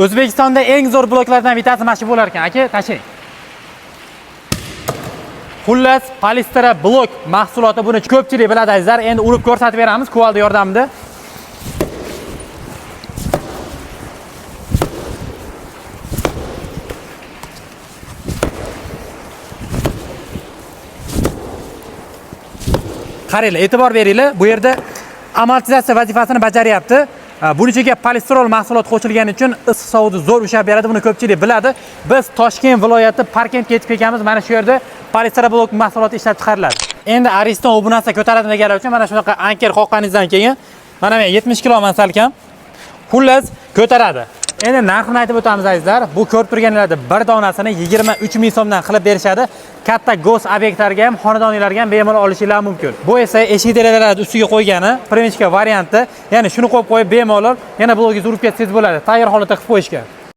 O'zbekistonda eng zo'r bloklardan bittasi mana shu bo'lar ekan, aka, tashing. Xullas, polistira blok mahsuloti, buni ko'pchilik biladi azizlar. Endi urib ko'rsatib beramiz kuvalda yordamida. Qaranglar, e'tibor beringlar. Bu yerda amortizatsiya vazifasini bajaryapti. Buning ichiga polistirol mahsulot qo'shilgani uchun issiq sovuqni zo'r ushlab beradi. Buni ko'pchilik biladi. Biz Toshkent viloyati Parkentga yetib kelganmiz. Mana shu yerda polistirol mahsuloti ishlab chiqariladi. Endi Ariston bu narsa ko'taradi deganlar uchun mana shunaqa anker qoqqaningizdan keyin mana men 70 kiloman salkam. Xullas ko'taradi. Endi narxini aytib o'tamiz azizlar. Bu ko'rib turganingizda bir donasini 23 ming so'mdan qilib berishadi. Katta gos obyektlarga ham, xonadonlarga ham bemalol olishingiz mumkin. Bu esa eshik derazalarni ustiga qo'ygani, primechka varianti. Ya'ni shuni qo'yib bemalol yana blogingizni urib ketsangiz bo'ladi. Tayyor holatda qilib qo'yishga.